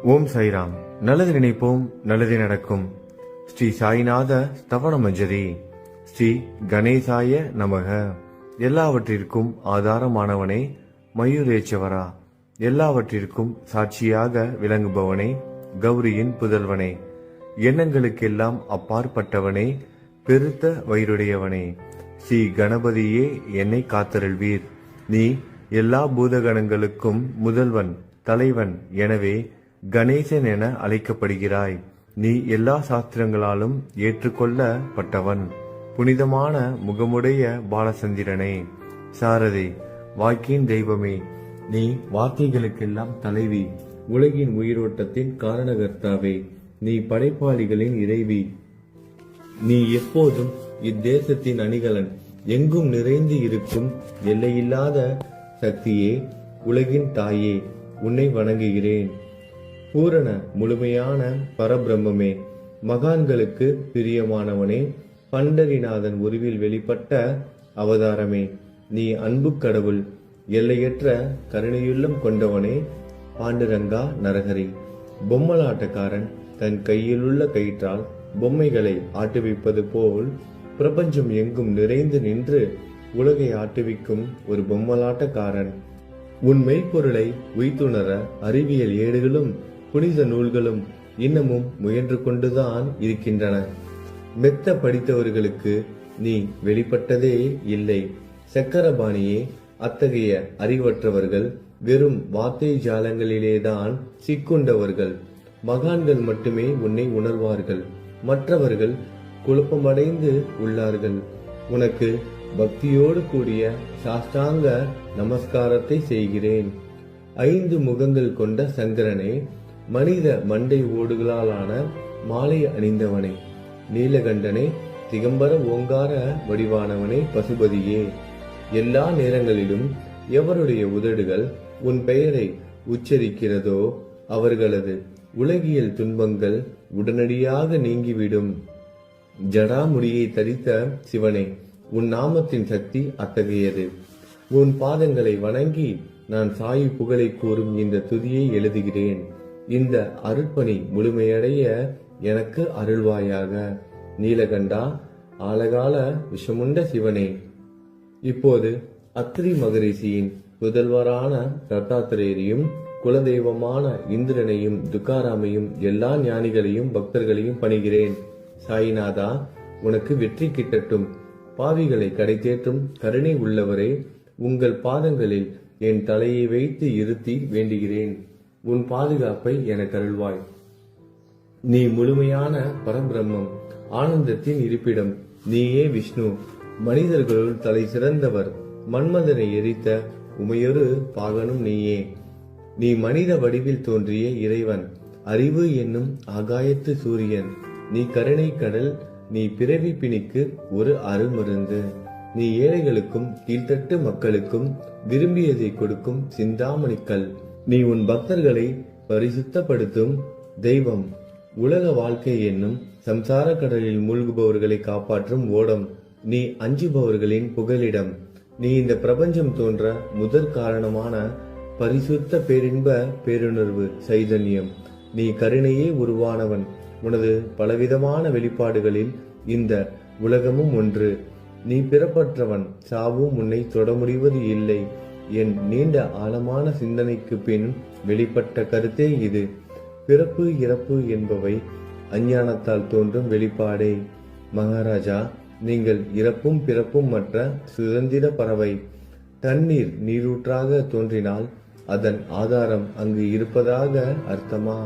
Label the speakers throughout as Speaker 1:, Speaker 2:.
Speaker 1: ஓம் சாய்ராம். நல்லது நினைப்போம், நல்லது நடக்கும். ஸ்ரீ சாய்நாத ஸ்தவன மஞ்சரி. ஸ்ரீ கணேசாய நமக. எல்லாவற்றிற்கும் ஆதாரமானவனே, மயூரேச்சவரா, எல்லாவற்றிற்கும் சாட்சியாக விளங்குபவனே, கௌரியின் புதல்வனே, எண்ணங்களுக்கெல்லாம் அப்பாற்பட்டவனே, பெருத்த வயிறுடையவனே, ஸ்ரீ கணபதியே என்னை காத்தருள்வீர். நீ எல்லா பூதகணங்களுக்கும் முதல்வன், தலைவன். எனவே கணேசன் என அழைக்கப்படுகிறாய். நீ எல்லா சாஸ்திரங்களாலும் ஏற்றுக்கொள்ளப்பட்டவன். புனிதமான முகமுடைய பாலசந்திரனே, சாரதே, வாக்கின் தெய்வமே, நீ வார்த்தைகளுக்கெல்லாம் தலைவி, உலகின் உயிரோட்டத்தின் காரணகர்த்தாவே, நீ படைப்பாளிகளின் இறைவி, நீ எப்போதும் இத்தேசத்தின் அணிகலன், எங்கும் நிறைந்து இருக்கும் எல்லையில்லாத சக்தியே, உலகின் தாயே, உன்னை வணங்குகிறேன். பூரண முழுமையான பரபிரம்மே, மகான்களுக்கு பிரியமானவனே, பண்டரிநாதன் உருவில் வெளிப்பட்ட அவதாரமே, நீ அன்பு கடவுள், எல்லையற்ற கருணையுள்ளம் கொண்டவனே, பாண்டுரங்கா நரஹரி. பொம்மலாட்டக்காரன் தன் கையிலுள்ள கயிற்றால் பொம்மைகளை ஆட்டுவிப்பது போல் பிரபஞ்சம் எங்கும் நிறைந்து நின்று உலகை ஆட்டுவிக்கும் ஒரு பொம்மலாட்டக்காரன். உன் மெய்ப்பொருளை உய்த்துணர அறிவியல் ஏடுகளும் புனித நூல்களும் இன்னமும் முயன்று கொண்டுதான் இருக்கின்றன. மெத்த படித்தவர்களுக்கு நீ வெளிப்பட்டதே இல்லை. சக்கரபாணியே, அத்தகைய அறிவற்றவர்கள் வெறும் வார்த்தை ஜாலங்களிலேதான் சிக்குண்டவர்கள். மகான்கள் மட்டுமே உன்னை உணர்வார்கள். மற்றவர்கள் குழப்பமடைந்து உள்ளார்கள். உனக்கு பக்தியோடு கூடிய சாஷ்டாங்க நமஸ்காரத்தை செய்கிறேன். 5 முகங்கள் கொண்ட சங்கரனே, மனித மண்டை ஓடுகளாலான மாலை அணிந்தவனே, நீலகண்டனே, திகம்பர ஓங்கார வடிவானவனே, பசுபதியே, எல்லா நேரங்களிலும் எவருடைய உதடுகள் உன் பெயரை உச்சரிக்கிறதோ அவர்களது உலகியல் துன்பங்கள் உடனடியாக நீங்கிவிடும். ஜடாமுடியை தரித்த சிவனே, உன் நாமத்தின் சக்தி அத்தகையது. உன் பாதங்களை வணங்கி நான் சாயி புகழை கூறும் இந்த துதியை எழுதுகிறேன். இந்த அருட்பணி முழுமையடைய எனக்கு அருள்வாயாக. நீலகண்டா, ஆலகால விஷமுண்ட சிவனே. இப்போது அத்ரி மகரிஷியின் புதல்வரான தத்தாத்திரேயரையும் குலதெய்வமான இந்திரனையும் துக்காராமையும் எல்லா ஞானிகளையும் பக்தர்களையும் பணிகிறேன். சாயிநாதா, உனக்கு வெற்றி கிட்டட்டும். பாவிகளை கடை தேற்றும் கருணை உள்ளவரே, உங்கள் பாதங்களில் என் தலையை வைத்து இருத்தி வேண்டுகிறேன். உன் பாதுகாப்பை எனக்கு அருள்வாய். நீ முழுமையான பரபிரம்மம், ஆனந்தத்தின் இருப்பிடம். நீயே விஷ்ணு, மனிதர்களுள் தலை சிறந்தவர். மன்மதனை எரித்த உமையொரு பாகனும் நீயே. நீ மனித வடிவில் தோன்றிய இறைவன், அறிவு என்னும் ஆகாயத்து சூரியன். நீ கருணை கடல், நீ பிறவி பிணிக்கு ஒரு அருமருந்து. நீ ஏழைகளுக்கும் கீழ்த்தட்டு மக்களுக்கும் விரும்பியதை கொடுக்கும் சிந்தாமணிக்கல். நீ உன் பக்தர்களை பரிசுத்தப்படுத்தும் தெய்வம். உலக வாழ்க்கை என்னும் சம்சார கடலில் மூழ்குபவர்களை காப்பாற்றும் ஓடம். நீ அஞ்சுபவர்களின் புகலிடம். நீ இந்த பிரபஞ்சம் தோன்ற முதற் காரணமான பரிசுத்த பேரின்ப பேருணர்வு சைதன்யம். நீ கருணையே உருவானவன். உனது பலவிதமான வெளிப்பாடுகளில் இந்த உலகமும் ஒன்று. நீ பிறப்பற்றவன், சாவும் உன்னை தொட முடிவது இல்லை. என் நீண்ட ஆழமான சிந்தனைக்கு பின் வெளிப்பட்ட கருத்தே இது. பிறப்பு இறப்பு என்பவை அஞ்ஞானத்தால் தோன்றும் வெளிப்பாடே. மகாராஜா, நீங்கள் இறப்பும் பிறப்பும் மற்ற சுதந்திர பறவை. தண்ணீர் நீரூற்றாக தோன்றினால் அதன் ஆதாரம் அங்கு இருப்பதாக அர்த்தமா?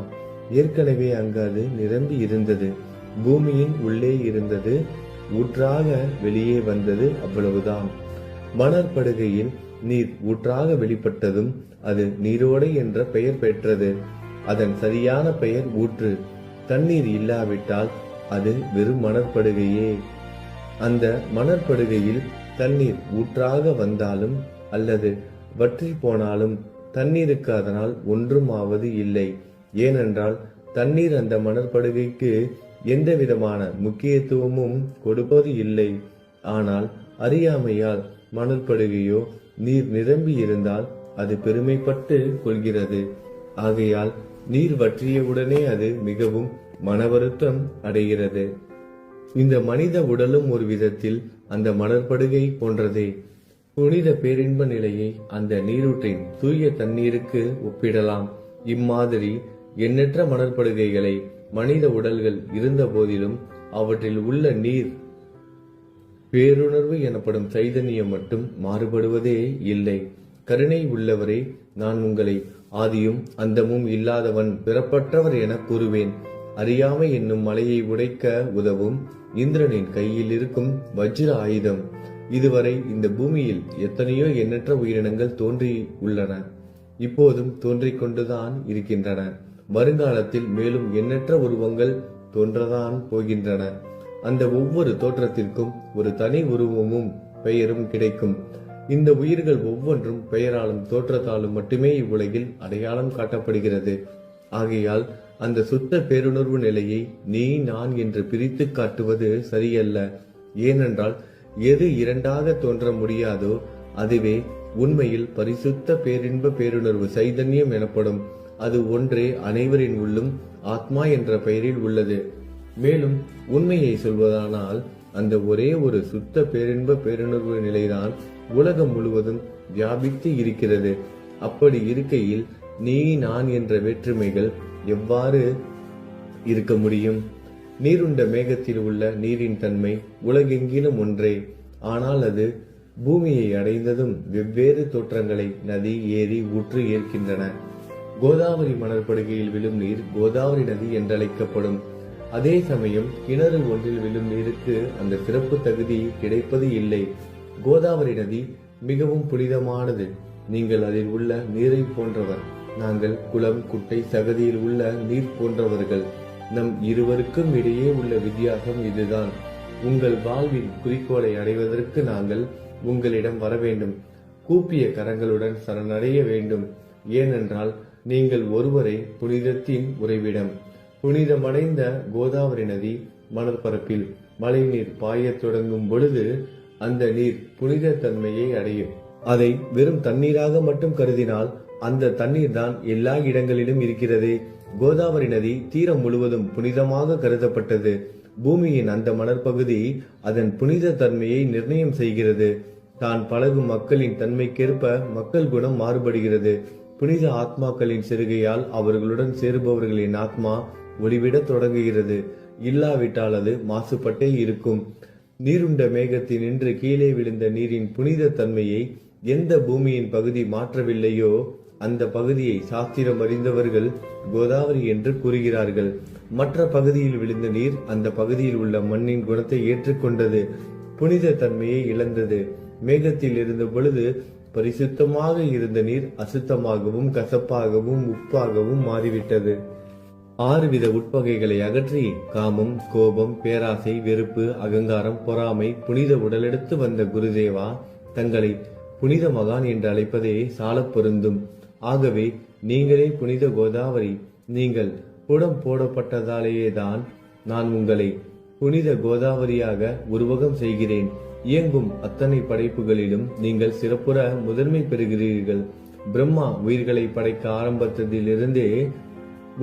Speaker 1: ஏற்கனவே அங்கு அது நிரம்பி இருந்தது. பூமியின் உள்ளே இருந்தது, ஊற்றாக வெளியே வந்தது, அவ்வளவுதான். மணற்படுகையில் நீர் ஊற்றாக வெளிப்பட்டதும் அது நீரோடை என்ற பெயர் பெற்றது. அதன் சரியான பெயர் ஊற்று. தண்ணீர் இல்லாவிட்டால் அது வெறும் மணற்படுகையே. அந்த மணற்படுகையில் தண்ணீர் ஊற்றாக வந்தாலும் அல்லது வற்றி போனாலும் தண்ணீருக்கு அதனால் ஒன்றும் ஆவது இல்லை. ஏனென்றால் தண்ணீர் அந்த மணற்படுகைக்கு எந்த விதமான முக்கியத்துவமும் கொடுப்பது இல்லை. ஆனால் அறியாமையால் மணற்படுகையோ நீர் நிரம்பி இருந்தால் அது பெருமைப்பட்டு கொள்கிறது. ஆகையால் நீர் வற்றியவுடனே அது மிகவும் மனவருத்தம் அடைகிறது. இந்த மனித உடலும் ஒரு விதத்தில் அந்த மணற்படுகை போன்றதே. புனித பேரின்ப நிலையை அந்த நீரூற்றின் தூய தண்ணீருக்கு ஒப்பிடலாம். இம்மாதிரி எண்ணற்ற மணற்படுகைகளை மனித உடல்கள் இருந்த போதிலும் அவற்றில் உள்ள நீர் பேருணர்வு எனப்படும் சைதன்யம் மட்டும் மாறுபடுவதே இல்லை. கருணை உள்ளவரே, நான் உங்களை ஆதியும் அந்தமும் இல்லாதவன், பிறப்பற்றவர் என கூறுவேன். அறியாமை என்னும் மலையை உடைக்க உதவும் இந்திரனின் கையில் இருக்கும் வஜ்ர ஆயுதம். இதுவரை இந்த பூமியில் எத்தனையோ எண்ணற்ற உயிரினங்கள் தோன்றி உள்ளன, இப்போதும் தோன்றிக் கொண்டுதான் இருக்கின்றன. வருங்காலத்தில் மேலும் எண்ணற்ற உருவங்கள் தோன்றதான் போகின்றன. அந்த ஒவ்வொரு தோற்றத்திற்கும் ஒரு தனி உருவமும் பெயரும் கிடைக்கும். இந்த உயிர்கள் ஒவ்வொன்றும் பெயராலும் தோற்றத்தாலும் மட்டுமே இவ்வுலகில் அடையாளம் காட்டப்படுகிறது. ஆகையால் அந்த சுத்த பேருணர்வு நிலையை நீ நான் என்று பிரித்து காட்டுவது சரியல்ல. ஏனென்றால் எது இரண்டாக தோன்ற முடியாதோ அதுவே உண்மையில் பரிசுத்த பேரின்ப பேருணர்வு சைதன்யம் எனப்படும். அது ஒன்றே அனைவரின் உள்ளும் ஆத்மா என்ற பெயரில் உள்ளது. மேலும் உண்மையை சொல்வதானால் அந்த ஒரே ஒரு சுத்த பேரின்ப பேருணர்வு நிலைதான் உலகம் முழுவதும் வியாபித்து இருக்கிறது. அப்படி இருக்கையில் நீ நான் என்ற வேற்றுமைகள் எவ்வாறு இருக்க முடியும்? நீருண்ட மேகத்தில் உள்ள நீரின் தன்மை உலகெங்கிலும் ஒன்றே. ஆனால் அது பூமியை அடைந்ததும் வெவ்வேறு தோற்றங்களை நதி, ஏரி, ஊற்று ஏற்கின்றன. கோதாவரி மணற்படுகையில் விழும் நீர் கோதாவரி நதி என்றழைக்கப்படும். அதே சமயம் கிணறு ஒன்றில் விழும் நீருக்கு அந்த சிறப்பு தகுதி கிடைப்பது இல்லை. கோதாவரி நதி மிகவும் புனிதமானது. நீங்கள் அதில் உள்ள நீரை போன்றவர். நாங்கள் குளம், குட்டை, சகதியில் உள்ள நீர் போன்றவர்கள். நம் இருவருக்கும் இடையே உள்ள வித்தியாசம் இதுதான். உங்கள் வாழ்வின் குறிக்கோளை அடைவதற்கு நாங்கள் உங்களிடம் வர வேண்டும். கூப்பிய கரங்களுடன் சரணடைய வேண்டும். ஏனென்றால் நீங்கள் ஒருவரை புனிதத்தின் உறைவிடம். புனிதமடைந்த கோதாவரி நதி மணற்பரப்பில் மழை நீர் பாயத் தொடங்கும் பொழுது அந்த நீர் புனித தன்மையை அடையும். அதை வெறும் தண்ணீராக மட்டும் கருதினால் அந்த தண்ணீர் தான் எல்லா இடங்களிலும் இருக்கிறது. கோதாவரி நதி தீரம் முழுவதும் புனிதமாக கருதப்பட்டது. பூமியின் அந்த மணற்பகுதி அதன் புனித தன்மையை நிர்ணயம் செய்கிறது. தான் பழகும் மக்களின் தன்மைக்கேற்ப மக்கள் குணம் மாறுபடுகிறது. புனித ஆத்மாக்களின் சிறுகையால் அவர்களுடன் சேருபவர்களின் ஆத்மா ஒளிவிட தொடங்குகிறது. இல்லாவிட்டால் அது மாசுபட்டே இருக்கும். நீருண்ட மேகத்தினின்று கீழே விழுந்த நீரின் புனித தன்மையை எந்த பூமியின் பகுதி மாற்றவில்லையோ அந்த பகுதியை சாஸ்திரம் அறிந்தவர்கள் கோதாவரி என்று கூறுகிறார்கள். மற்ற பகுதியில் விழுந்த நீர் அந்த பகுதியில் உள்ள மண்ணின் குணத்தை ஏற்றுக்கொண்டது, புனித தன்மையை இழந்தது. மேகத்தில் இருந்த பொழுது பரிசுத்தமாக இருந்த நீர் அசுத்தமாகவும் கசப்பாகவும் உப்பாகவும் மாறிவிட்டது. 6 வித உட்பகைகளை அகற்றி காமம், கோபம், பேராசை, வெறுப்பு, அகங்காரம், பொறாமை புனித உடலெடுத்து வந்த குருதேவா தங்களை புனித மகான் என்று அழைப்பதே சாலப் பொருந்தும். ஆகவே நீங்களே புனித கோதாவரி. நீங்கள் புடம் போடப்பட்டதாலேயேதான் நான் உங்களை புனித கோதாவரியாக உருவகம் செய்கிறேன். இயங்கும் அத்தனை படைப்புகளிலும் நீங்கள் சிறப்புற முதன்மை பெறுகிறீர்கள். பிரம்மா உயிர்களை படைக்க ஆரம்பித்ததிலிருந்தே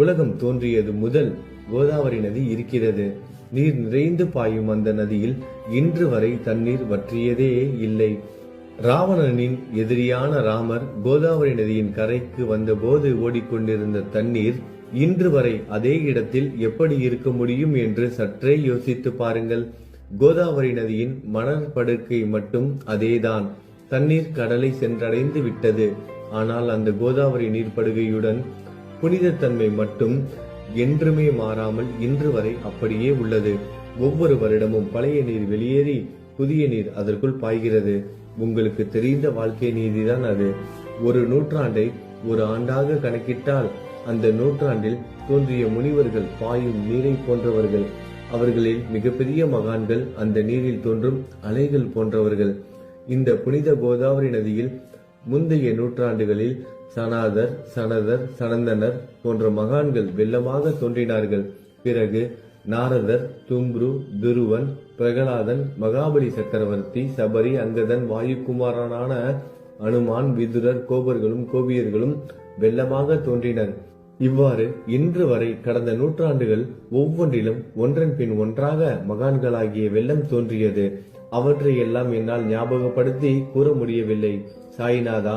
Speaker 1: உலகம் தோன்றியது முதல் கோதாவரி நதி இருக்கிறது. நீர் நிறைந்து பாயும் அந்த நதியில் இன்று வரை தண்ணீர் வற்றியதே இல்லை. ராவணனின் எதிரியான ராமர் கோதாவரி நதியின் கரைக்கு வந்தபோது ஓடிக்கொண்டிருந்த தண்ணீர் இன்று வரை அதே இடத்தில் எப்படி இருக்க முடியும் என்று சற்றே யோசித்து பாருங்கள். கோதாவரி நதியின் மணற்படுக்கை மட்டும் அதேதான். தண்ணீர் கடலை சென்றடைந்து விட்டது. ஆனால் அந்த கோதாவரி நீர்ப்படுகையுடன் புனிதத்தன்மை மட்டும் என்றுமே மாறாமல் இன்று வரை அப்படியே உள்ளது. ஒவ்வொரு வருடமும் பழைய நீர் வெளியேறி புதிய நீர் அதற்குள் பாய்கிறது. உங்களுக்கு தெரிந்த வாழ்க்கை நீதிதான் அது. ஒரு நூற்றாண்டை ஒரு ஆண்டாக கணக்கிட்டால் அந்த நூற்றாண்டில் தோன்றிய முனிவர்கள் பாயும் நீரை போன்றவர்கள். அவர்களில் மிகப்பெரிய மகான்கள் அந்த நீரில் தோன்றும் அலைகள் போன்றவர்கள். இந்த புனித கோதாவரி நதியில் முந்தைய நூற்றாண்டுகளில் சனாதர், சனதர், சனந்தனர் போன்ற மகான்கள் வெள்ளமாக தோன்றினார்கள். பிறகு நாரதர், தும்ரு, துருவன், பிரகலாதன், மகாபலி சக்கரவர்த்தி, சபரி, அங்கதன், வாயுகுமாரனான அனுமான், விதுரர், கோபர்களும் கோபியர்களும் வெள்ளமாக தோன்றினர். இவ்வாறு இன்று வரை கடந்த நூற்றாண்டுகள் ஒவ்வொன்றிலும் ஒன்றன் பின் ஒன்றாக மகான்களாகிய வெள்ளம் தோன்றியது. அவற்றை எல்லாம் என்னால் ஞாபகப்படுத்தி கூற முடியவில்லை. சாய்நாதா,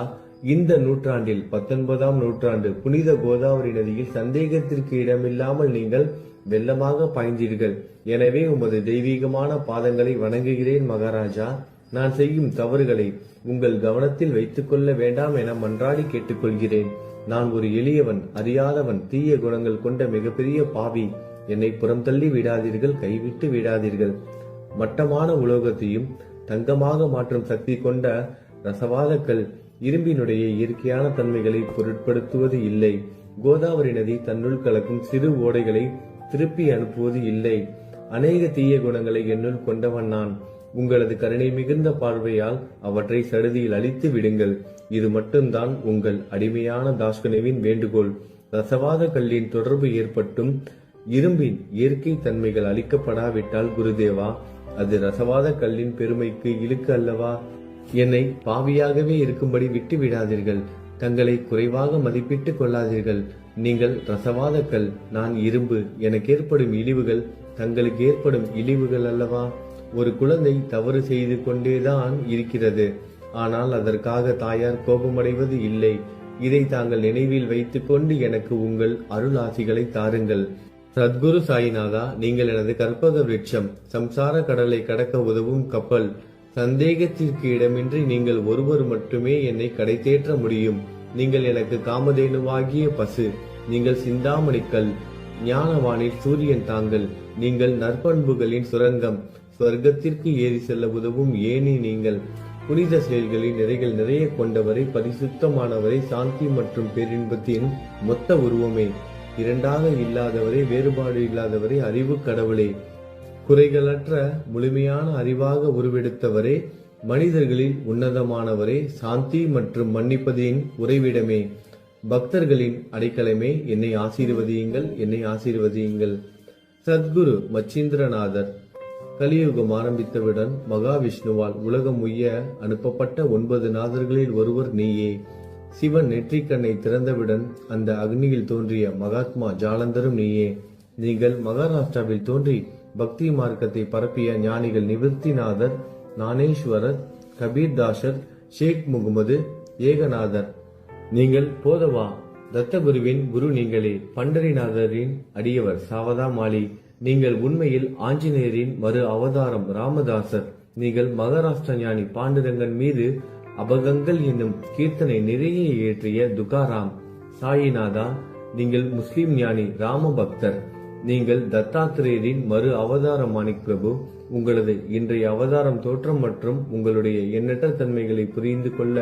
Speaker 1: இந்த நூற்றாண்டில் 19ஆம் நூற்றாண்டு புனித கோதாவரி நதியில் சந்தேகத்திற்கு இடமில்லாமல் நீங்கள் வெள்ளமாக பாய்ந்தீர்கள். எனவே உமது தெய்வீகமான பாதங்களை வணங்குகிறேன் மகாராஜா. நான் செய்யும் தவறுகளை உங்கள் கவனத்தில் வைத்துக் கொள்ள வேண்டாம் என மன்றாடி கேட்டுக்கொள்கிறேன். நான் ஒரு எளியவன், அறியாதவன், தீய குணங்கள் கொண்ட மிகப்பெரிய பாவி. என்னை புறம் தள்ளி விடாதீர்கள், கைவிட்டு விடாதீர்கள். மட்டமான உலோகத்தையும் தங்கமாக மாற்றும் சக்தி கொண்ட ரசவாதக்கல் இரும்பினுடைய இயற்கையான தன்மைகளை பொருட்படுத்துவது இல்லை. கோதாவரி நதி தன்னுள் கலக்கும் சிறு ஓடைகளை திருப்பி அனுப்புவது இல்லை. அநேக தீய குணங்களை என்னுள் கொண்டவன் நான். உங்களது கருணை மிகுந்த பார்வையால் அவற்றை சடுதியில் அழித்து விடுங்கள். இது மட்டும்தான் உங்கள் அடிமையான தாஸ்கனுவின் வேண்டுகோள். ரசவாத கல்லின் தொடர்பு ஏற்பட்டும் இரும்பின் இயற்கை தன்மைகள் அளிக்கப்படாவிட்டால் குருதேவா, அது ரசவாத கல்லின் பெருமைக்கு இழுக்கு அல்லவா? என்னை பாவியாகவே இருக்கும்படி விட்டு விடாதீர்கள். தங்களை குறைவாக மதிப்பிட்டுக் கொள்ளாதீர்கள். நீங்கள் ரசவாத கல், நான் இரும்பு. எனக்கு ஏற்படும் இழிவுகள் தங்களுக்கு ஏற்படும் இழிவுகள் அல்லவா? ஒரு குழந்தை தவறு செய்து கொண்டேதான் இருக்கிறது. ஆனால் அதற்காக தாயார் கோபமடைவது இல்லை. இதை தாங்கள் நினைவில் வைத்துக் கொண்டு எனக்கு உங்கள் அருள் ஆசிகளை தாருங்கள். சத்குரு சாய்நாதா, நீங்கள் எனது கற்பக விருட்சம், சம்சார கடலை கடக்க உதவும் கப்பல். சந்தேகத்திற்கு இடமின்றி நீங்கள் ஒருவர் மட்டுமே என்னை கடை தேற்ற முடியும். நீங்கள் எனக்கு காமதேனுவாகிய பசு. நீங்கள் சிந்தாமணிக்கல், ஞானவானில் சூரியன் தாங்கள். நீங்கள் நற்பண்புகளின் சுரங்கம், சொர்க்கத்திற்கு ஏறி செல்ல உதவும் ஏணி நீங்கள். புனித செயல்களின் நிறைகள் நிறைய கொண்டவரை, பரிசுத்தமானவரை, சாந்தி மற்றும் பேரின்பத்தின் மொத்த உருவமே, இரண்டாக இல்லாதவரே, வேறுபாடு இல்லாதவரே, அறிவு கடவுளே, குறைகளற்ற முழுமையான அறிவாக உருவெடுத்தவரே, மனிதர்களில் உன்னதமானவரே, சாந்தி மற்றும் மன்னிப்பதின் உறைவிடமே, பக்தர்களின் அடைக்கலமே, என்னை ஆசீர்வதியுங்கள், என்னை ஆசீர்வதியுங்கள். சத்குரு மச்சீந்திரநாதர். கலியுகம் ஆரம்பித்தவுடன் மகாவிஷ்ணுவால் உலகம் உய்ய அனுப்பப்பட்ட 9 நாதர்களில் ஒருவர் நீயே. சிவன் நெற்றிக்கண்ணை திறந்தவுடன் அந்த அக்னியில் தோன்றிய மகாத்மா ஜாலந்தரும் நீயே. நீங்கள் மகாராஷ்டிராவில் தோன்றி பக்தி மார்க்கத்தை பரப்பிய ஞானிகள் நிவர்த்திநாதர், ஞானேஸ்வரர், கபீர்தாசர், ஷேக் முகமது, ஏகநாதர். நீங்கள் போதவா, தத்தகுருவின் குரு நீங்களே. பண்டரிநாதரின் அடியவர் சாவதா மாலி. நீங்கள் உண்மையில் ஆஞ்சநேயரின் மறு அவதாரம் ராமதாசர். நீங்கள் மகாராஷ்டிர ஞானி பாண்டுரங்கன் மீது அபகங்கள் என்னும் கீர்த்தனை நிறைய இயற்றிய துகாராம். சாயிநாதா, நீங்கள் முஸ்லிம் ஞானி ராம பக்தர். நீங்கள் தத்தாத்திரேயரின் மறு அவதாரம் மாணிக் பிரபு. உங்களது இன்றைய அவதாரம் தோற்றம் மற்றும் உங்களுடைய எண்ணற்ற தன்மைகளை புரிந்து கொள்ள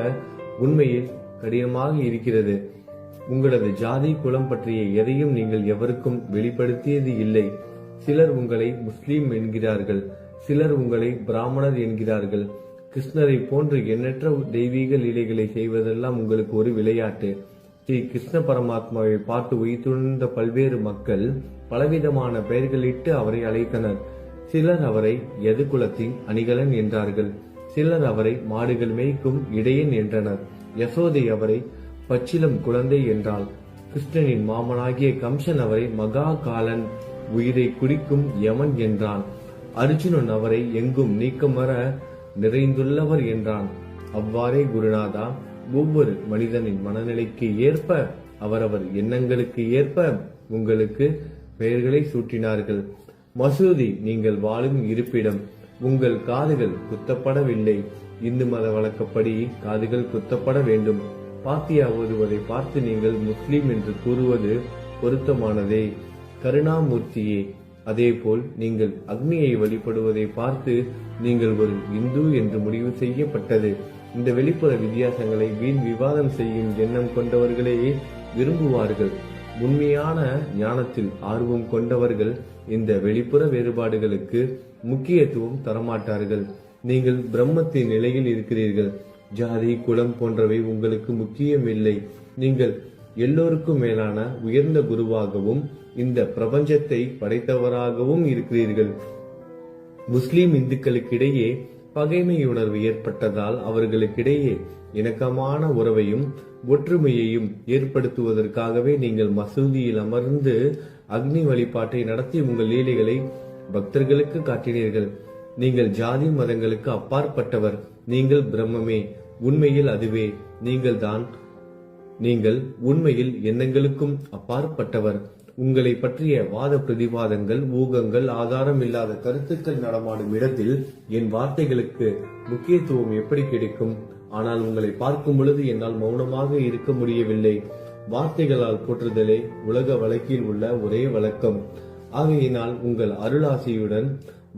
Speaker 1: உண்மையில் கடினமாக இருக்கிறது. உங்களது ஜாதி குலம் பற்றிய எதையும் நீங்கள் எவருக்கும் வெளிப்படுத்தியது இல்லை. சிலர் உங்களை முஸ்லீம் என்கிறார்கள், சிலர் உங்களை பிராமணர் என்கிறார்கள். கிருஷ்ணரை போன்று எண்ணற்ற தெய்வீக லீலைகளை செய்வதெல்லாம் உங்களுக்கு ஒரு விளையாட்டு. ஸ்ரீ கிருஷ்ண பரமாத்மாவை பார்த்து உயிர்த்துணர்ந்த பல்வேறு மக்கள் பலவிதமான பெயர்களிட்டு அவரை அழைத்தனர். சிலர் அவரை யது குலத்தின் அணிகலன் என்றார்கள். சிலர் அவரை மாடுகள் மேய்க்கும் இடையன் என்றனர். யசோதை அவரை பச்சிலம் குழந்தை என்றாள். கிருஷ்ணனின் மாமனாகிய கம்சன் அவரை மகா காலன், உயிரை குடிக்கும் யமன் என்றான். அர்ஜுனன் அவரை எங்கும் நீக்கமர நிறைந்துள்ளவர் என்றான். அவ்வாறே குருநாதா, ஒவ்வொரு மனிதனின் மனநிலைக்கு ஏற்ப, அவரவர் எண்ணங்களுக்கு ஏற்ப உங்களுக்கு பெயர்களை சூட்டினார்கள். மசூதி நீங்கள் வாழும் இருப்பிடம். உங்கள் காதுகள் குத்தப்படவில்லை. இந்து மத வழக்கப்படி காதுகள் குத்தப்பட வேண்டும். பாத்தியா ஓதுவதை பார்த்து நீங்கள் முஸ்லிம் என்று கூறுவது பொருத்தமானதே. கருணாமூர்த்தியே, அதேபோல் நீங்கள் அக்னியை வழிபடுவதை பார்த்து நீங்கள் ஒரு இந்து என்று முடிவு செய்யப்பட்டது. இந்த வெளிப்புற வித்தியாசங்களை வீண் விவாதம் செய்யும் எண்ணம் கொண்டவர்களே விரும்புவார்கள். உண்மையான ஞானத்தில் ஆர்வம் கொண்டவர்கள் இந்த வெளிப்புற வேறுபாடுகளுக்கு முக்கியத்துவம் தரமாட்டார்கள். நீங்கள் பிரம்மத்தின் நிலையில் இருக்கிறீர்கள். ஜாதி குலம் போன்றவை உங்களுக்கு முக்கியமில்லை. நீங்கள் எல்லோருக்கும் மேலான உயர்ந்த குருவாகவும் இந்த பிரபஞ்சத்தை படைத்தவராகவும் இருக்கிறீர்கள். முஸ்லிம் இந்துக்களுக்கிடையே பகைமை உணர்வு ஏற்பட்டதால் அவர்களுக்கிடையே இணக்கமான உறவையும் ஒற்றுமையையும் ஏற்படுத்துவதற்காகவே நீங்கள் மசூதியில் அமர்ந்து அக்னி வழிபாட்டை நடத்தி உங்கள் லீலைகளை பக்தர்களுக்கு காட்டினீர்கள். நீங்கள் ஜாதி மதங்களுக்கு அப்பாற்பட்டவர். நீங்கள் பிரம்மமே. உண்மையில் அதுவே நீங்கள் உண்மையில் எண்ணங்களுக்கும் அப்பாற்பட்டவர். உங்களை பற்றிய வாத பிரதிவாதங்கள், ஊகங்கள், ஆதாரம் இல்லாத கருத்துக்கள் நடமாடும் இடத்தில் என் வார்த்தைகளுக்கு முக்கியத்துவம் எப்படி கிடைக்கும்? ஆனால் உங்களை பார்க்கும் பொழுது என்னால் மௌனமாக இருக்க முடியவில்லை. வார்த்தைகளால் போற்றுதலே உலக வழக்கில் உள்ள ஒரே வழக்கம். ஆகையினால் உங்கள் அருளாசியுடன்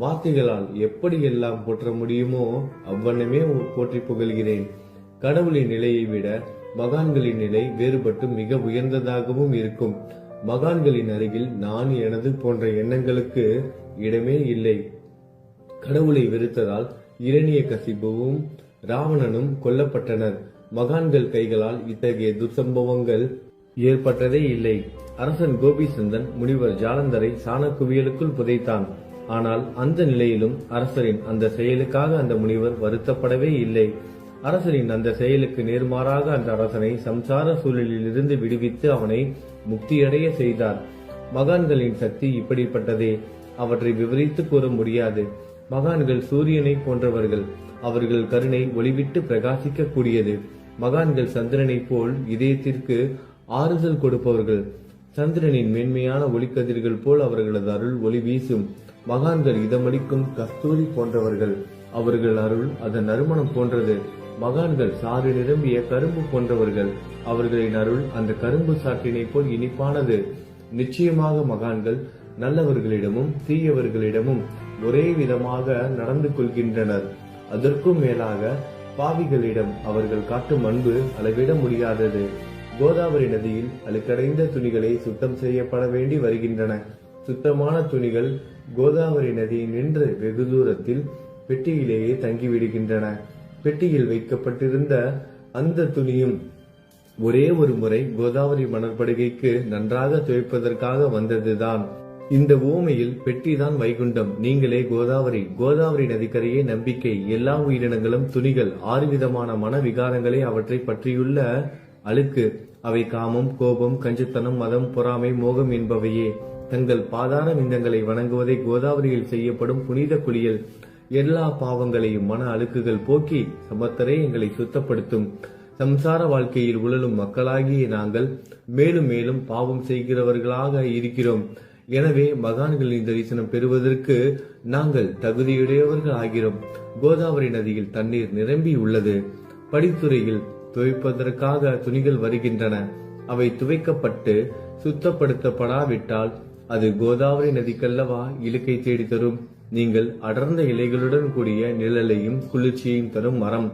Speaker 1: வார்த்தைகளால் எப்படியெல்லாம் போற்ற முடியுமோ அவ்வண்ணமே போற்றி புகழ்கிறேன். கடவுளின் நிலையை விட மகான்களின் நிலை வேறுபட்டு மிக உயர்ந்ததாகவும் இருக்கும். மகான்களின் அருகில் நான், எனது போன்ற எண்ணங்களுக்கு இடமே இல்லை. கடவுளை வெறுத்ததால் இரணியகசிபுவும் ராவணனும் கொல்லப்பட்டனர். மகான்கள் கைகளால் இத்தகைய துர்சம்பவங்கள் ஏற்பட்டதே இல்லை. அரசன் கோபிசந்தன் முனிவர் ஜாலந்தரை சாணக்குவியலுக்குள் புதைத்தான். ஆனால் அந்த நிலையிலும் அரசரின் அந்த செயலுக்காக அந்த முனிவர் வருத்தப்படவே இல்லை. அரசரின் அந்த செயலுக்கு நேர்மாறாக அந்த அரசனை சம்சார சூழலில் இருந்து விடுவித்து அவனை முக்தியடைய செய்தார். மகான்களின் சக்தி இப்படிப்பட்டதே. அவற்றை விவரித்து கூற முடியாது. மகான்கள் சூரியனை போன்றவர்கள். அவர்கள் கருணை ஒளிவிட்டு பிரகாசிக்க கூடியது. மகான்கள் சந்திரனை போல் இதயத்திற்கு ஆறுதல் கொடுப்பவர்கள். சந்திரனின் மேன்மையான ஒளிக்கதிர்கள் போல் அவர்களது அருள் ஒளி வீசும். மகான்கள் இதமளிக்கும் கஸ்தூரி போன்றவர்கள். அவர்கள் அருள் அதன் நறுமணம் போன்றது. மகான்கள் சாறு நிரம்பிய கரும்பு போன்றவர்கள். அவர்களின் அருள் அந்த கரும்பு சாற்றினை போல் இனிப்பானது. நிச்சயமாக மகான்கள் நல்லவர்களிடமும் தீயவர்களிடமும் ஒரே விதமாக நடந்து கொள்கின்றனர். அதற்கும் மேலாக பாவிகளிடம் அவர்கள் காட்டும் அன்பு அளவிட முடியாதது. கோதாவரி நதியில் அழுக்கடைந்த துணிகளை சுத்தம் செய்யப்பட வேண்டி வருகின்றன. சுத்தமான துணிகள் கோதாவரி நதியை நின்று வெகு தூரத்தில் பெட்டியிலேயே தங்கிவிடுகின்றன. பெட்டியில் வைக்கப்பட்டிருந்த அந்த துணியும் ஒரே ஒரு முறை கோதாவரி மணற்படுகைக்கு நன்றாக துவைப்பதற்காக வந்ததுதான். இந்த ஊமையில் பெட்டிதான் வைகுண்டம். நீங்களே கோதாவரி. கோதாவரி நதிக்கரையே நம்பிக்கை. எல்லா உயிரினங்களும் துணிகள். 6 விதமான மன விகாரங்களே அவற்றை பற்றியுள்ள அழுக்கு. அவை காமம், கோபம், கஞ்சுத்தனம், மதம், பொறாமை, மோகம் என்பவையே. தங்கள் பாதார விந்தங்களை வணங்குவதை கோதாவரியில் செய்யப்படும் புனித குளியல் எல்லா பாவங்களையும் மன அழுக்குகள் போக்கி சமத்தரே எங்களை சுத்தப்படுத்தும். சம்சார வாழ்க்கையில் உழலும் மக்களாகிய நாங்கள் மேலும் மேலும் பாவம் செய்கிறவர்களாக இருக்கிறோம். எனவே மகான்களின் தரிசனம் பெறுவதற்கு நாங்கள் தகுதியுடையவர்கள் ஆகிறோம். கோதாவரி நதியில் தண்ணீர் நிரம்பி உள்ளது. படித்துறையில் துவைப்பதற்காக துணிகள் வருகின்றன. அவை துவைக்கப்பட்டு சுத்தப்படுத்தப்படாவிட்டால் அது கோதாவரி நதிக்கல்லவா இலக்கை தேடி தரும். நீங்கள் அடர்ந்த இலைகளுடன் கூடிய நிழலையும் குளிர்ச்சியையும் தரும் மரம்.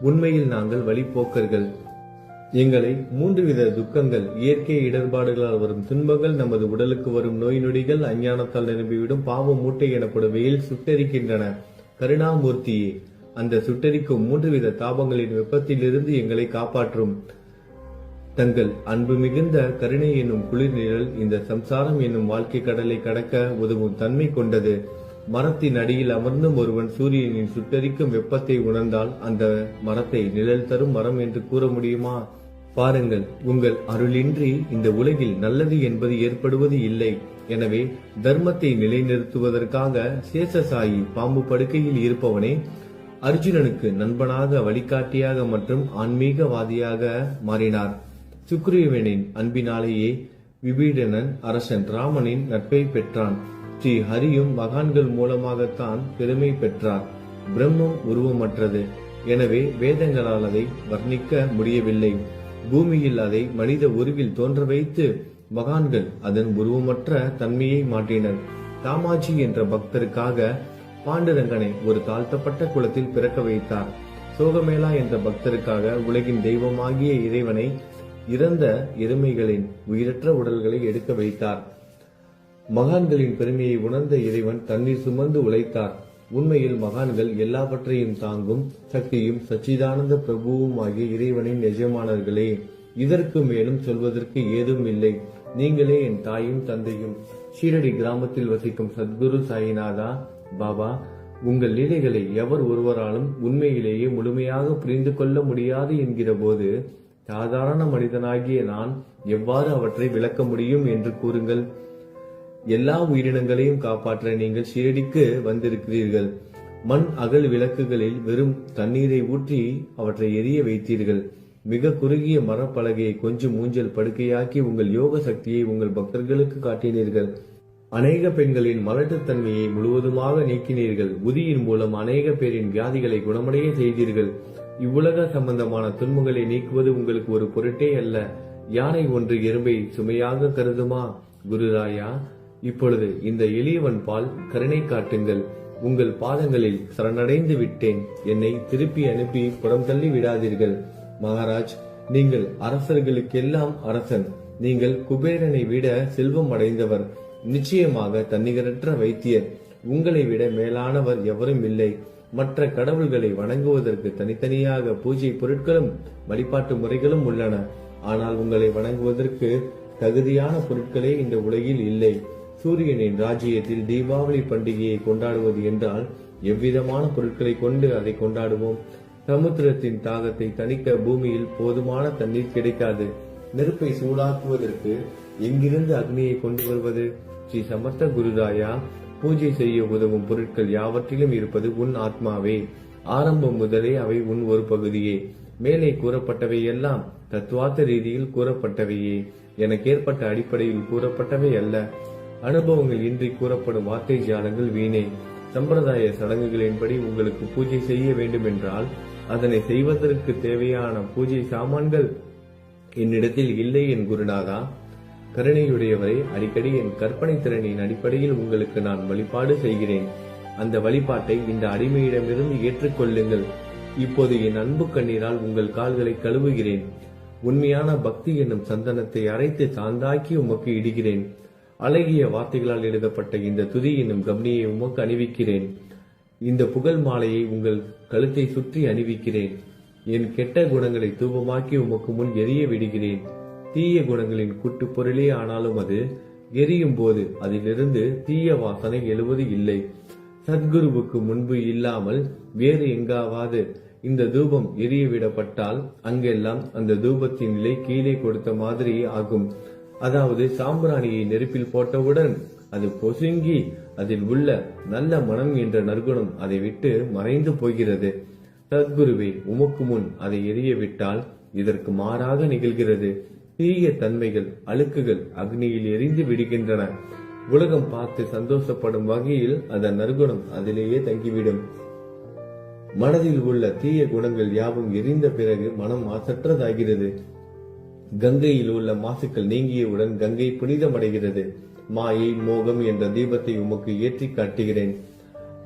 Speaker 1: உண்மையில் நாங்கள் வழிபோக்கர்கள். எங்களை 3 வித துக்கங்கள், இயற்கை இடர்பாடுகளால் வரும் துன்பங்கள், நமது உடலுக்கு வரும் நோய் நொடிகள், அஞ்ஞானத்தால் நிரம்பிவிடும் பாவ மூட்டை எனப்படும் வெயில் சுட்டரிக்கின்றன. கருணாமூர்த்தியே, அந்த சுட்டரிக்கும் 3 வித தாபங்களின் வெப்பத்திலிருந்து எங்களை காப்பாற்றும். தங்கள் அன்பு மிகுந்த கருணை என்னும் குளிர் நிழல் இந்த சம்சாரம் என்னும் வாழ்க்கை கடலை கடக்க உதவும் தன்மை கொண்டது. மரத்தின் அடியில் அமர்ந்தும் ஒருவன் சூரியனின் சுட்டரிக்கும் வெப்பத்தை உணர்ந்தால் அந்த மரத்தை நிழல் தரும் மரம் என்று கூற முடியுமா? பாருங்கள், உங்கள் அருளின்றி இந்த உலகில் நல்லது என்பது ஏற்படுவது இல்லை. எனவே தர்மத்தை நிலைநிறுத்துவதற்காக சேஷசாயி பாம்பு படுக்கையில் இருப்பவனே அர்ஜுனனுக்கு நண்பனாக, வழிகாட்டியாக மற்றும் ஆன்மீகவாதியாக மாறினார். சுக்ரீவனின் அன்பினாலேயே விபீடனன் அரசன் ராமனின் நட்பை பெற்றான். ஸ்ரீ ஹரியும் மகான்கள் மூலமாகத்தான் பெருமை பெற்றார். பிரம்மம் உருவமற்றது. எனவே வேதங்களால் அதை வர்ணிக்க முடியவில்லை. பூமியில் அதை மனித உருவில் தோன்ற வைத்து மகான்கள் அதன் உருவமற்ற தன்மையை மாற்றினர். தாமாஜி என்ற பக்தருக்காக பாண்டுரங்கனை ஒரு தாழ்த்தப்பட்ட குலத்தில் பிறக்க வைத்தார். சோகமேளா என்ற பக்தருக்காக உலகின் தெய்வமாகிய இறைவனை இறந்த எருமைகளின் உயிரற்ற உடல்களை எடுக்க வைத்தார். மகான்களின் பெருமையை உணர்ந்த இறைவன் தண்ணீர் சுமந்து உழைத்தார். உண்மையில் மகான்கள் எல்லாவற்றையும் தாங்கும் சக்தியும் சச்சிதானந்த பிரபுவும் ஆகிய இறைவனின் எஜமானர்களே. இதற்கு மேலும் சொல்வதற்கு ஏதும் இல்லை. நீங்களே என் தாயும் தந்தையும். ஷீரடி கிராமத்தில் வசிக்கும் சத்குரு சாயிநாதா பாபா, உங்கள் லீலைகளை எவர் ஒருவராலும் உண்மையிலேயே முழுமையாக புரிந்து கொள்ள முடியாது என்கிற போது சாதாரண மனிதனாகிய நான் எவ்வாறு அவற்றை விளக்க முடியும் என்று கூறுங்கள். எல்லா உயிரினங்களையும் காப்பாற்ற நீங்கள் ஷீரடிக்கு வந்திருக்கிறீர்கள். மண் அகல் விளக்குகளில் வெறும் தண்ணீரை ஊற்றி அவற்றை எரிய வைத்தீர்கள். மிக குறுகிய மரப்பலகையை கொஞ்சம் ஊஞ்சல் படுக்கையாக்கி உங்கள் யோக சக்தியை உங்கள் பக்தர்களுக்கு காட்டினீர்கள். அநேக பெண்களின் மலட்டுத்தன்மையை முழுவதுமாக நீக்கினீர்கள். உதியின் மூலம் அநேக பேரின் வியாதிகளை குணமடைய செய்தீர்கள். இவ்வுலக சம்பந்தமான துன்பங்களை நீக்குவது உங்களுக்கு ஒரு பொருட்டே அல்ல. யானை ஒன்று எறும்பை சுமையாக கருதுமா? குருராயா, இப்பொழுது இந்த எளியவன் பால் கருணை காட்டுங்கள். உங்கள் பாதங்களில் சரணடைந்து விட்டேன். என்னை திருப்பி அனுப்பி புறம் தள்ளி விடாதீர்கள். மகாராஜ், நீங்கள் அரசர்களுக்கெல்லாம் அரசன். நீங்கள் குபேரனை விட செல்வம் அடைந்தவர். நிச்சயமாக தன்னிகரற்ற வைத்தியர். உங்களை விட மேலானவர் எவரும் இல்லை. மற்ற கடவுள்களை வணங்குவதற்கு தனித்தனியாக பூஜை பொருட்களும் வழிபாட்டு முறைகளும் உள்ளன. ஆனால் உங்களை வணங்குவதற்கு தகுதியான பொருட்களே இந்த உலகில் இல்லை. சூரியனின் ராஜ்யத்தில் தீபாவளி பண்டிகையை கொண்டாடுவது என்றால் எவ்விதமான பொருட்களை கொண்டு அதை கொண்டாடுவோம்? சமுத்திரத்தின் தாகத்தை தணிக்க பூமியில் போதுமான தண்ணீர் கிடைக்காது. நெருப்பை சூடாக்குவதற்கு எங்கிருந்து அக்னியை கொண்டு வருவது? ஸ்ரீ சமர்த்த குருராயா, பூஜை செய்ய உதவும் பொருட்கள் யாவற்றிலும் இருப்பது உன் ஆத்மாவே. ஆரம்பம் முதலே அவை உன் ஒரு பகுதியே. மேலே கூறப்பட்டவை எல்லாம் தத்துவார்த்த ரீதியில் கூறப்பட்டவையே. எனக்கு ஏற்பட்ட அடிப்படையில் கூறப்பட்டவை அல்ல. அனுபவங்கள் இன்றி கூறப்படும் வார்த்தை ஜாலங்கள் வீணே. சம்பிரதாய சடங்குகளின்படி உங்களுக்கு பூஜை செய்ய வேண்டும் என்றால் அதனை செய்வதற்கு தேவையான பூஜை சாமான்கள் என்னிடத்தில் இல்லை என் குருநாதா. கருணையுடையவரை, அடிக்கடி என் கற்பனை திறனின் அடிப்படையில் உங்களுக்கு நான் வழிபாடு செய்கிறேன். அந்த வழிபாட்டை இந்த அடிமையிடமிருந்து ஏற்றுக்கொள்ளுங்கள். இப்போது என் அன்பு கண்ணீரால் உங்கள் கால்களை கழுவுகிறேன். உண்மையான பக்தி என்னும் சந்தனத்தை அரைத்து சாந்தாக்கி உமக்கு இடுகிறேன். அழகிய வார்த்தைகளால் எழுதப்பட்ட இந்த துதி என்னும் கம்னியை உமக்கு அணிவிக்கிறேன். இந்த புகழ் மாலையை உங்கள் கழுத்தை சுற்றி அணிவிக்கிறேன். என் கெட்ட குணங்களை தூபமாக்கி உமக்கு முன் எரிய விடுகிறேன். தீய குணங்களின் கூட்டு பொருளே ஆனாலும் அது எரியும் போது அதிலிருந்து தீய வாசனை எழுவது இல்லை. சத்குருவுக்கு முன்பு இல்லாமல் வேறு எங்காவது இந்த தூபம் எரிய விடப்பட்டால் அங்கெல்லாம் அந்த தூபத்தின் நிலை கீழே கொடுத்த மாதிரி ஆகும். அதாவது சாம்பிராணியை நெருப்பில் போட்டவுடன் அது பொசுங்கி அதில் உள்ள நல்ல மனம் என்ற நற்குணம் அதை விட்டு மறைந்து போகிறது. சத்குருவே, உமக்கு முன் அதை எரிய விட்டால் இதற்கு மாறாக நிகழ்கிறது. தீய தன்மைகள், அழுக்குகள் அக்னியில் எரிந்து விடுகின்றன. உலகம் பார்த்து சந்தோஷப்படும் வகையில் அதன் நற்குணம் அதிலேயே தங்கிவிடும். மனதில் உள்ள தீய குணங்கள் யாவும் எரிந்த பிறகு மனம் மாசற்றதாகிறது. கங்கையில் உள்ள மாசுக்கள் நீங்கியவுடன் கங்கை புனிதமடைகிறது. மாயை, மோகம் என்ற தீபத்தை உமக்கு ஏற்றி காட்டுகிறேன்.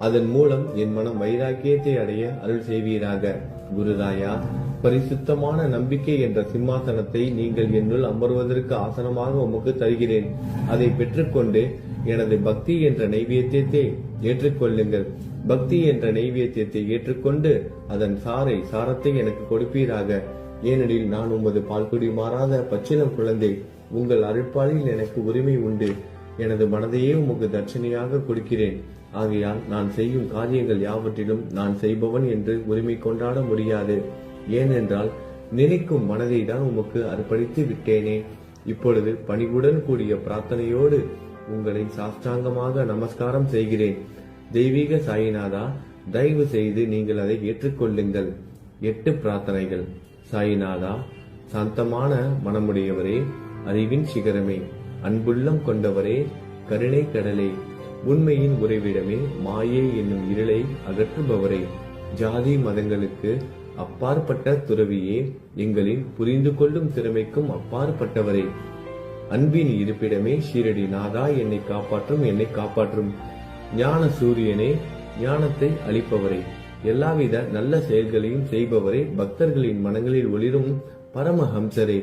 Speaker 1: அதன் மூலம் என் மனம் வைராக்கியத்தை அடைய அருள் செய்வீராக. குருராயா, பரிசுத்தமான நம்பிக்கை என்ற சிம்மாசனத்தை நீங்கள் என்னுள் அமர்வதற்கு ஆசனமாக உமக்கு தருகிறேன். அதை பெற்றுக்கொண்டு எனது பக்தி என்ற நைவேத்தியத்தை ஏற்றுக்கொள்ளுங்கள். பக்தி என்ற நைவேத்தியத்தை ஏற்றுக்கொண்டு அதன் சாரத்தை எனக்கு கொடுப்பீராக. ஏனெனில் நான் உமது பால்குடி மாறாத பச்சிலம் குழந்தை. உங்கள் அருட்பாலில் எனக்கு உரிமை உண்டு. எனது மனதையே உமக்கு தட்சணையாக கொடுக்கிறேன். ஆகையால் நான் செய்யும் காரியங்கள் யாவற்றிலும் நான் செய்பவன் என்று உரிமை கொண்டாட முடியாது. ஏனென்றால் நினைக்கும் மனதை தான் உமக்கு அர்ப்பணித்து விட்டேனே. இப்பொழுது பணிவுடன் கூடிய பிரார்த்தனையோடு உங்களை சாஷ்டாங்கமாக நமஸ்காரம் செய்கிறேன். தெய்வீக சாயிநாதா, தயவு செய்து நீங்கள் அதை ஏற்றுக்கொள்ளுங்கள். 8 பிரார்த்தனைகள். சாயிநாதா, சாந்தமான மனமுடையவரே, அறிவின் சிகரமே, அன்புள்ளம் கொண்டவரே, கருணை கடலே, உண்மையின் உறைவிடமே, மாயை என்னும் இருளை அகற்றுபவரே, ஜாதி மதங்களுக்கு அப்பாற்பட்ட துறவியே, எங்களின் புரிந்து கொள்ளும் திறமைக்கும் அப்பாற்பட்டவரே, அன்பின் இருப்பிடமே, ஷீரடி நாதா, என்னை காப்பாற்றும் ஞான சூரியனே, ஞானத்தை அளிப்பவரே, எல்லாவித நல்ல செயல்களையும் செய்பவரே, பக்தர்களின் மனங்களில் ஒளிரும் பரமஹம்சரே,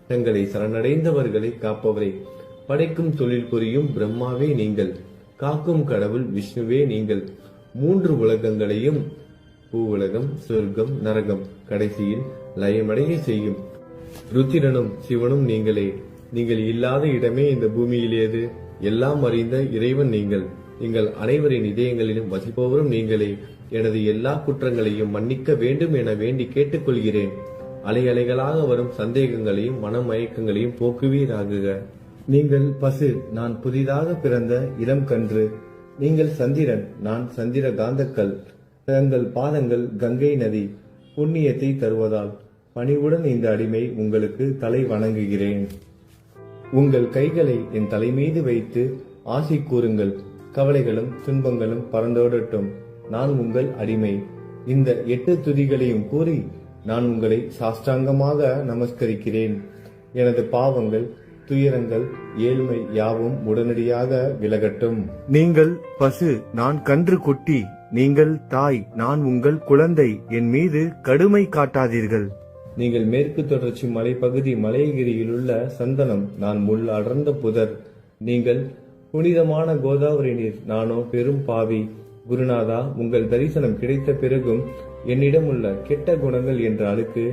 Speaker 1: தங்களை சரணடைந்தவர்களை காப்பவரே, படைக்கும் தொழில் புரியும் பிரம்மாவே நீங்கள், காக்கும் கடவுள் விஷ்ணுவே நீங்கள், 3 உலகங்களையும், பூவுலகம், சொர்க்கம், நரகம், கடைசியில் லயமடைய செய்யும் ருத்திரனும் சிவனும் நீங்களே. நீங்கள் இல்லாத இடமே இந்த பூமியில் ஏது? எல்லாம் அறிந்த இறைவன் நீங்கள். நீங்கள் அனைவரின் இதயங்களிலும் வசிப்பவரும் நீங்களே. எனது எல்லா குற்றங்களையும் மன்னிக்க வேண்டும் என வேண்டி கேட்டுக்கொள்கிறேன். அலைகளாக வரும் சந்தேகங்களையும் மனமயக்கங்களையும் போக்குவீராகுக. நீங்கள் பசு, நான் புதிதாக பிறந்த இளம் கன்று. நீங்கள் சந்திரன், நான் சந்திர காந்தக்கல். தங்கள் பாதங்கள் கங்கை நதி, புண்ணியத்தை தருவதால் பணிவுடன் இந்த அடிமை உங்களுக்கு தலை வணங்குகிறேன். உங்கள் கைகளை என் தலைமீது வைத்து ஆசி கூறுங்கள். கவலைகளும் துன்பங்களும் பறந்தோடட்டும். நான் உங்கள் அடிமை. இந்த 8 துதிகளையும் கூறி நான் உங்களை சாஷ்டாங்கமாக நமஸ்கரிக்கிறேன். எனது பாவங்கள், துயரங்கள், ஏழ்மை யாவும் உடனடியாக விலகட்டும். நீங்கள் பசு, நான் கன்று குட்டி. நீங்கள் தாய், நான் உங்கள் குழந்தை. என் மீது கடுமை காட்டாதீர்கள். நீங்கள் மேற்கு தொடர்ச்சி மலைப்பகுதி மலையகிரியில் உள்ள சந்தனம், நான் முள் அடர்ந்த புதர். நீங்கள் புனிதமான கோதாவரி நீர், நானோ பெரும் பாவி. குருநாதா, உங்கள் தரிசனம் கிடைத்த பிறகும் என்னிடம் உள்ள கெட்ட குணங்கள் என்ற அழுக்கு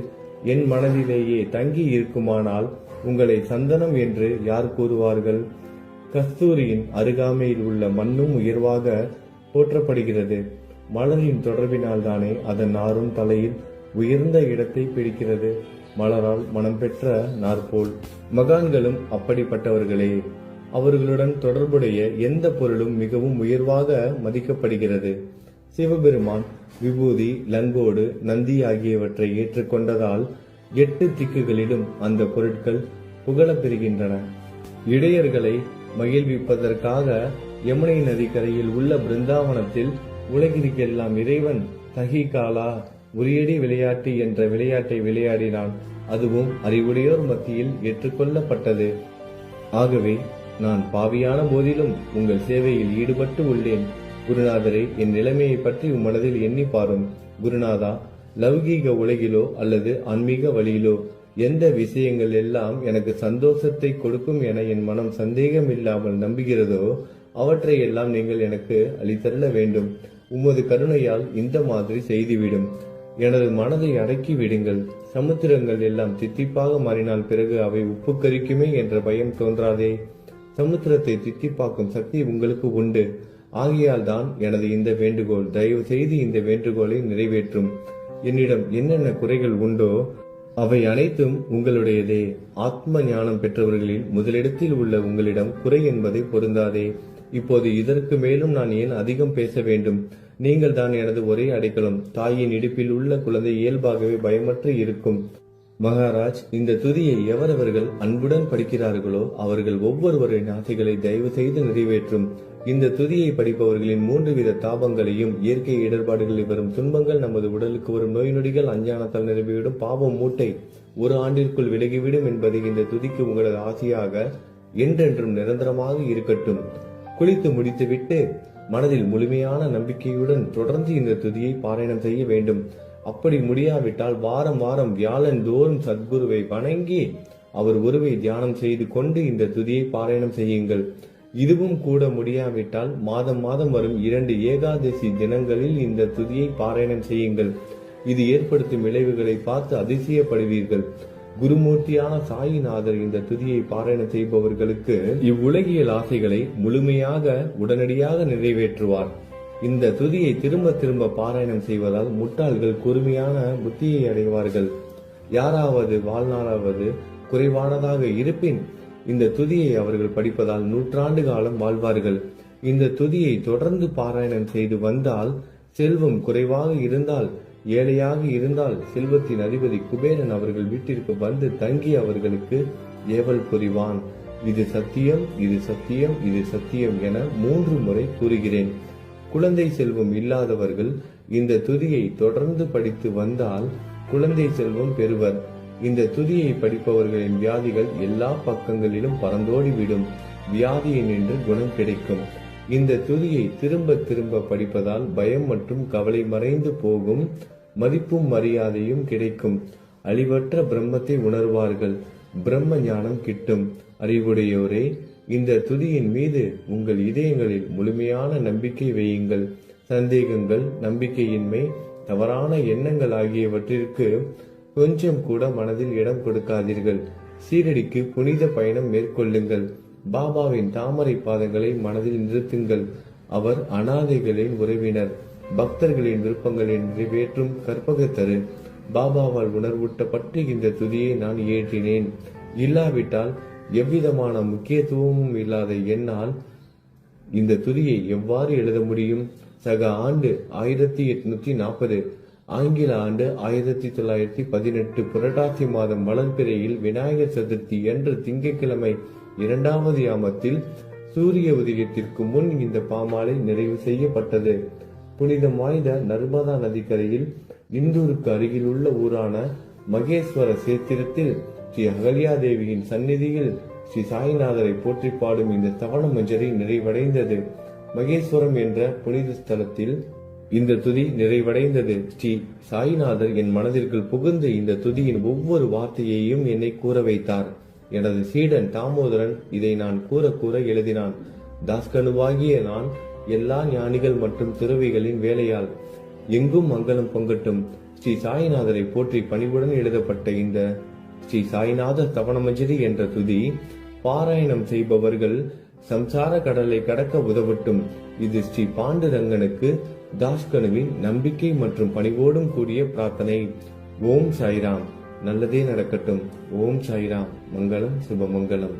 Speaker 1: என் மனதிலேயே தங்கி இருக்குமானால் உங்களை சந்தனம் என்று யார் கூறுவார்கள்? கஸ்தூரியின் அருகாமையில் உள்ள மண்ணும் உயர்வாக போற்றப்படுகிறது. மலரின் தொடர்பினால் தானே அதன் நாரும் தலையில் உயர்ந்த இடத்தை பிடிக்கிறது. மலரால் மனம் பெற்ற நாற்போல் மகான்களும் அப்படிப்பட்டவர்களே. அவர்களுடன் தொடர்புடைய எந்த பொருளும் மிகவும் உயர்வாக மதிக்கப்படுகிறது. சிவபெருமான் விபூதி, லங்கோடு, நந்தி ஆகியவற்றை ஏற்றுக்கொண்டதால் 8 திக்குகளிலும் அந்த பொருட்கள் புகழப் பெறுகின்றன. இடையர்களை மகிழ்விப்பதற்காக யமுனை நதிக்கரையில் உள்ள பிருந்தாவனத்தில் உலகிற்கெல்லாம் இறைவன் தகிகாலா உரியடி விளையாட்டு என்ற விளையாட்டை விளையாடினான். அதுவும் அறிவுடையோர் மத்தியில் ஏற்றுக்கொள்ளப்பட்டது. ஆகவே நான் பாவியான போதிலும் உங்கள் சேவையில் ஈடுபட்டு உள்ளேன். குருநாதரை, என் நிலைமையை பற்றி மனதில் எண்ணி பாரும். குருநாதா, லௌகீக உலகிலோ அல்லது ஆன்மீக வழியிலோ எந்த விஷயங்கள் எல்லாம் எனக்கு சந்தோஷத்தை கொடுக்கும் என என் மனம் சந்தேகம் இல்லாமல் நம்புகிறதோ அவற்றை எல்லாம் நீங்கள் எனக்கு அளித்தருள வேண்டும். உமது கருணையால் இந்த மாதிரி செய்துவிடும். எனது மனதை அடக்கி விடுங்கள். சமுத்திரங்கள் எல்லாம் தித்திப்பாக மாறினால் பிறகு அவை உப்பு கரிக்குமே என்ற பயம் தோன்றாதே. சமுத்திரத்தை தித்திப்பாக்கும் சக்தி உங்களுக்கு உண்டு. ஆகையால் தான் எனது இந்த வேண்டுகோள். தயவு செய்து இந்த வேண்டுகோளை நிறைவேற்றும். என்னிடம் என்னென்ன குறைகள் உண்டோ அவை அனைத்தும் உங்களுடையதே. ஆத்ம ஞானம் பெற்றவர்களில் முதலிடத்தில் உள்ள உங்களிடம் குறை என்பதை பொருந்தாதே. இப்போது இதற்கு மேலும் நான் ஏன் அதிகம் பேச வேண்டும்? நீங்கள் தான் எனது ஒரே அடைக்கலம். தாயின் இடுப்பில் உள்ள குழந்தை இயல்பாகவே பயமற்று இருக்கும். மகாராஜ், இந்த துதியை எவரவர்கள் அன்புடன் படிக்கிறார்களோ அவர்கள் ஒவ்வொருவரின் ஆசைகளை தயவு செய்து நிறைவேற்றும். இந்த துதியை படிப்பவர்களின் 3 வித தாபங்களையும், இயற்கை இடர்பாடுகளில் வரும் துன்பங்கள், நமது உடலுக்கு வரும் நோய் நொடிகள், அஞ்ஞானத்தால் நிரம்பிவிடும் பாவம் மூட்டை 1 ஆண்டிற்குள் விலகிவிடும் என்பதை இந்த துதிக்கு உங்களது ஆசையாக என்றென்றும் நிரந்தரமாக இருக்கட்டும். குளித்து முடித்துவிட்டு மனதில் முழுமையான நம்பிக்கையுடன் தொடர்ந்து இந்த துதியை பாராயணம் செய்ய வேண்டும். அப்படி முடியாவிட்டால் வாரம் வாரம் வியாழன் தோறும் சத்குருவை வணங்கி அவர் உருவை தியானம் செய்து கொண்டு இந்த துதியை பாராயணம் செய்யுங்கள். இதுவும் கூட முடியாவிட்டால் மாதம் மாதம் வரும் 2 ஏகாதசி தினங்களில் இந்த துதியை பாராயணம் செய்யுங்கள். இது ஏற்படுத்தும் விளைவுகளை பார்த்து அதிசயப்படுவீர்கள். குருமூர்த்தியான சாயிநாதர் இந்த துதியை பாராயணம் செய்பவர்களுக்கு இவ்வுலகியல் ஆசைகளை முழுமையாக உடனடியாக நிறைவேற்றுவார். இந்த துதியை திரும்ப திரும்ப பாராயணம் செய்வதால் முட்டாள்கள் கூர்மையான புத்தியை அடைவார்கள். யாராவது வாழ்நாளாவது குறைவானதாக இருப்பின் இந்த துதியை அவர்கள் படிப்பதால் 100 ஆண்டு காலம் வாழ்வார்கள். இந்த துதியை தொடர்ந்து பாராயணம் செய்து வந்தால் செல்வம் குறைவாக இருந்தால், ஏழையாக இருந்தால் செல்வத்தின் அதிபதி குபேரன் அவர்கள் வீட்டிற்கு வந்து தங்கி அவர்களுக்கு ஏவல் புரிவான். இது சத்தியம், இது சத்தியம், இது சத்தியம் என 3 முறை கூறுகிறேன். குழந்தை செல்வம் இல்லாதவர்கள் இந்த துதியை தொடர்ந்து படித்து வந்தால் குழந்தை செல்வம் பெறுவர். இந்த துதியை படிப்பவர்களின் வியாதிகள் எல்லா பக்கங்களிலும் பறந்தோடிவிடும். வியாதியை நின்று குணம் கிடைக்கும். இந்த துதியை திரும்ப திரும்ப படிப்பதால் பயம் மற்றும் கவலை மறைந்து போகும். மதிப்பும் மரியாதையும் கிடைக்கும். அழிவற்ற பிரம்மத்தை உணர்வார்கள். பிரம்ம ஞானம் கிட்டும். அறிவுடையோரே, இந்த துதியின் மீது உங்கள் இதயங்களில் முழுமையான நம்பிக்கை வையுங்கள். சந்தேகங்கள், நம்பிக்கையின்மை, தவறான எண்ணங்கள் ஆகியவற்றிற்கு கொஞ்சம் கூட மனதில் இடம் கொடுக்காதீர்கள். சீரடிக்கு புனித பயணம் மேற்கொள்ளுங்கள். பாபாவின் தாமரை பாதங்களை மனதில் நிறுத்துங்கள். அவர் அனாதைகளின் உறவினர், பக்தர்களின் விருப்பங்களை நிறைவேற்றும் கற்பகத்தரு. பாபாவால் உணர்வூட்டப்பட்டு இந்த துதியை நான் இயற்றினேன். இல்லாவிட்டால் எவ்விதமான முக்கியத்துவமும் இல்லாத என்னால் இந்த துதியை எவ்வாறு எழுத முடியும்? சக ஆண்டு 1840, ஆங்கில ஆண்டு 1918 புரட்டாசி மாதம் வளர்பிறையில் விநாயகர் சதுர்த்தி என்று திங்கட்கிழமை 2வது யாமத்தில் சூரிய உதயத்திற்கு முன் இந்த பாமாலை நிறைவு செய்யப்பட்டது. புனிதம் வாய்ந்த நர்மதா நதிக்கரையில் இந்தூருக்கு அருகில் உள்ள ஊரான மகேஸ்வர சேத்திரத்தில் ஸ்ரீ அகல்யாதேவியின் சந்நிதியில் ஸ்ரீ சாய்நாதரை போற்றி பாடும் இந்த தவண மஞ்சரி நிறைவடைந்தது. மகேஸ்வரம் என்ற புனித ஸ்தலத்தில் இந்த துதி நிறைவடைந்தது. ஸ்ரீ சாய்நாதர் என் மனதிற்குள் புகுந்து இந்த துதியின் ஒவ்வொரு வார்த்தையையும் என்னை கூற வைத்தார். எனது சீடன் தாமோதரன் இதை நான் கூற கூற எழுதினான். தாஸ்கனுவாகிய நான் எல்லா ஞானிகள் மற்றும் துறவிகளின் வேலையால் எங்கும் மங்களம் பொங்கட்டும். ஸ்ரீ சாய்நாதரை போற்றி பணிவுடன் எழுதப்பட்ட இந்த ஸ்ரீ சாய்நாத தவணமஞ்சரி என்ற துதி பாராயணம் செய்பவர்கள் சம்சார கடலை கடக்க உதவட்டும். இது ஸ்ரீ பாண்டுரங்கனுக்கு தாஸ்கனுவின் நம்பிக்கை மற்றும் பணிவோடும் கூடிய பிரார்த்தனை. ஓம் சாய்ராம். நல்லதே நடக்கட்டும். ஓம் சாய்ராம். மங்களம் சுபமங்கலம்.